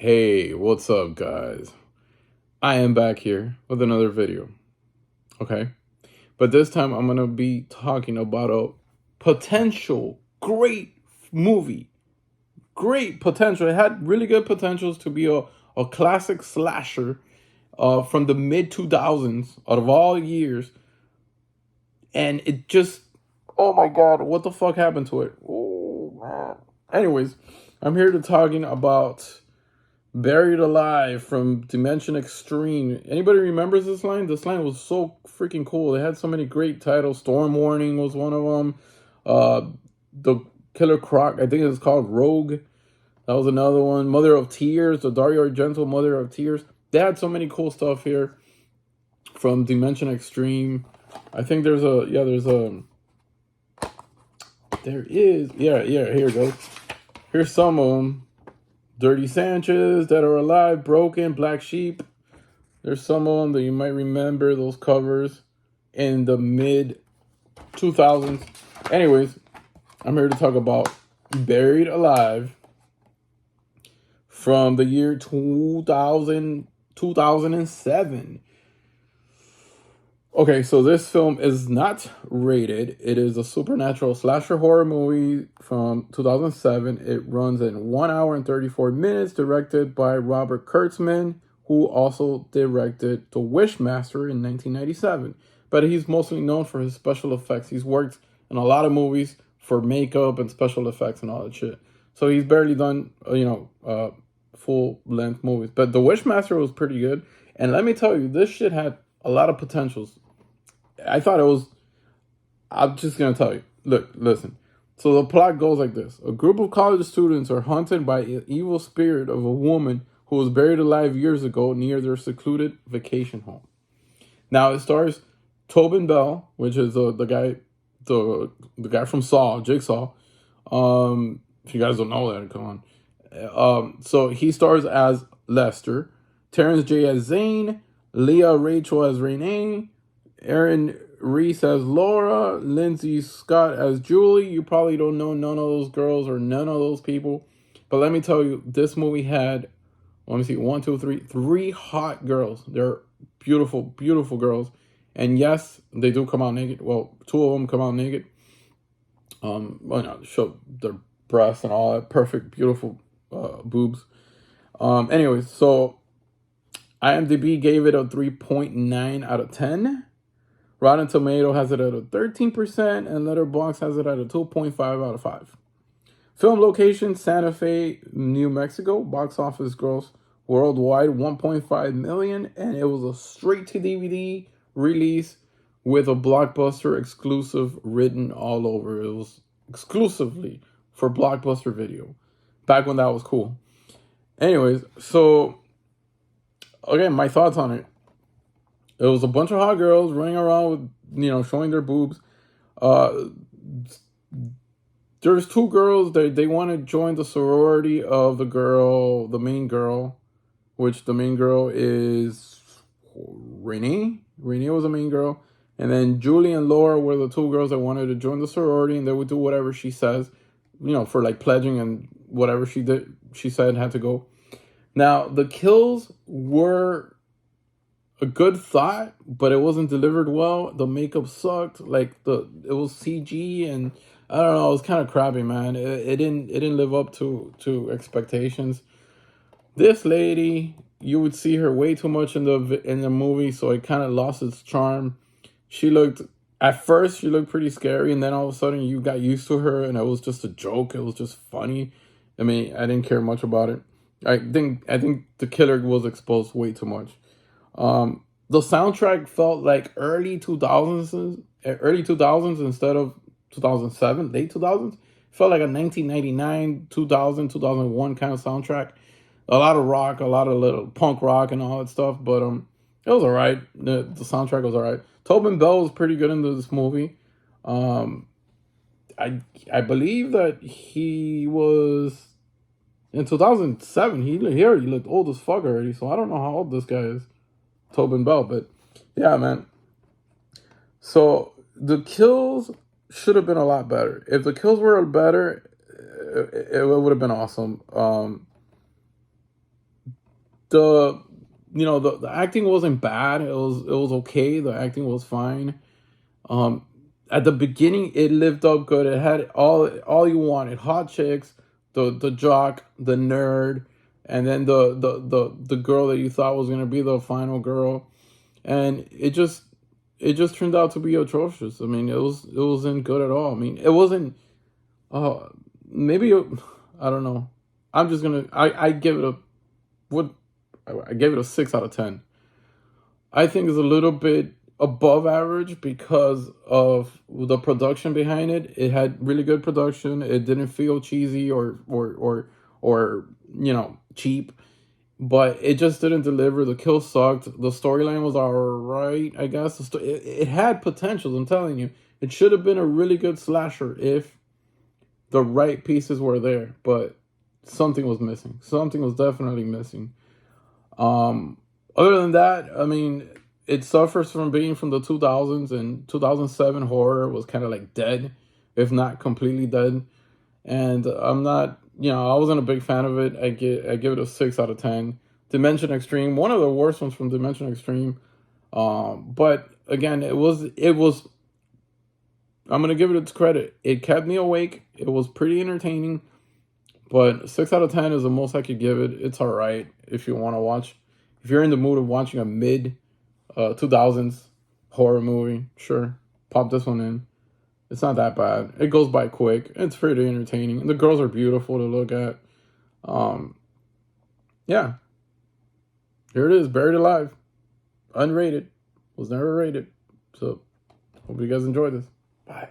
Hey, what's up, guys? I am back here with another video, okay? But this time I'm gonna be talking about a potential great movie. Great potential. It had really good potentials to be a classic slasher from the mid 2000s out of all years. And it just, oh my God, what the fuck happened to it? Oh, man. Anyways, I'm here to talking about Buried Alive from Dimension Extreme. Anybody remembers this line? This line was so freaking cool. They had so many great titles. Storm Warning was one of them. The Killer Croc, I think it's called Rogue. That was another one. Mother of Tears, the Dario Argento Mother of Tears. They had so many cool stuff here from Dimension Extreme. I think there is, here it goes. Here's some of them. Dirty Sanchez, Dead or Alive, Broken, Black Sheep. There's some of them that you might remember, those covers in the mid 2000s. Anyways, I'm here to talk about Buried Alive from the year 2007. Okay, so this film is not rated. It is a supernatural slasher horror movie from 2007. It runs in 1 hour and 34 minutes, directed by Robert Kurtzman, who also directed The Wishmaster in 1997. But he's mostly known for his special effects. He's worked in a lot of movies for makeup and special effects and all that shit. So he's barely done, full-length movies. But The Wishmaster was pretty good. And let me tell you, this shit had a lot of potentials. I thought it was, I'm just going to tell you. Look, listen. So the plot goes like this. A group of college students are hunted by an evil spirit of a woman who was buried alive years ago near their secluded vacation home. Now it stars Tobin Bell, which is the guy from Saw, Jigsaw. If you guys don't know that, come on. So he stars as Lester, Terrence J as Zane, Leah Rachel as Renee, Aaron Reese as Laura, Lindsay Scott as Julie. You probably don't know none of those girls or none of those people. But let me tell you, this movie had, let me see, three hot girls. They're beautiful, beautiful girls. And yes, they do come out naked. Well, two of them come out naked. Show their breasts and all that. Perfect, beautiful boobs. Anyways, so IMDb gave it a 3.9 out of 10. Rotten Tomato has it at a 13%, and Letterboxd has it at a 2.5 out of 5. Film location, Santa Fe, New Mexico. Box office gross worldwide, 1.5 million, and it was a straight-to-DVD release with a Blockbuster exclusive written all over. It was exclusively for Blockbuster Video, back when that was cool. Anyways, so, again, my thoughts on it. It was a bunch of hot girls running around with, showing their boobs. There's two girls that they want to join the sorority of the main girl, which the main girl is Renee. Renee was the main girl. And then Julie and Laura were the two girls that wanted to join the sorority, and they would do whatever she says, for like pledging and whatever she said had to go. Now, the kills were a good thought, but it wasn't delivered well. The makeup sucked. It was CG, and I don't know. It was kind of crappy, man. It didn't live up to expectations. This lady, you would see her way too much in the movie, so it kind of lost its charm. At first she looked pretty scary, and then all of a sudden you got used to her, and it was just a joke. It was just funny. I mean, I didn't care much about it. I think the killer was exposed way too much. The soundtrack felt like early 2000s instead of 2007, late 2000s. Felt like a 1999, 2000, 2001 kind of soundtrack. A lot of rock, a lot of little punk rock and all that stuff, but it was alright. The soundtrack was alright. Tobin Bell was pretty good in this movie. I believe that he was in 2007. He already looked old as fuck already, so I don't know how old this guy is. Tobin Bell, but yeah, man. So the kills should have been a lot better. If the kills were better, it would have been awesome. the the acting wasn't bad. It was okay. The acting was fine. Um, at the beginning, it lived up good. It had all you wanted: hot chicks, the jock, the nerd, and then the girl that you thought was gonna be the final girl. And it just turned out to be atrocious. I mean, it wasn't good at all. I mean, it wasn't. Uh, maybe I don't know. I'm just gonna. I give it a what I gave it a 6 out of 10. I think it's a little bit above average because of the production behind it. It had really good production. It didn't feel cheesy or cheap, but it just didn't deliver. The kill sucked. The storyline was alright, I guess. It had potential. I'm telling you, it should have been a really good slasher if the right pieces were there, but something was missing. Something was definitely missing. Um, Other than that, I mean, it suffers from being from the 2000s, and 2007 horror was kind of like dead, if not completely dead. And I'm not, I wasn't a big fan of it. I give it a 6 out of 10. Dimension Extreme, one of the worst ones from Dimension Extreme. But again, it was. I'm gonna give it its credit. It kept me awake. It was pretty entertaining. But 6 out of 10 is the most I could give it. It's all right if you want to watch. If you're in the mood of watching a mid 2000s horror movie, sure, pop this one in. It's not that bad. It goes by quick. It's pretty entertaining. And the girls are beautiful to look at. Um, yeah, here it is, Buried Alive, unrated, was never rated. So, hope you guys enjoy this. Bye.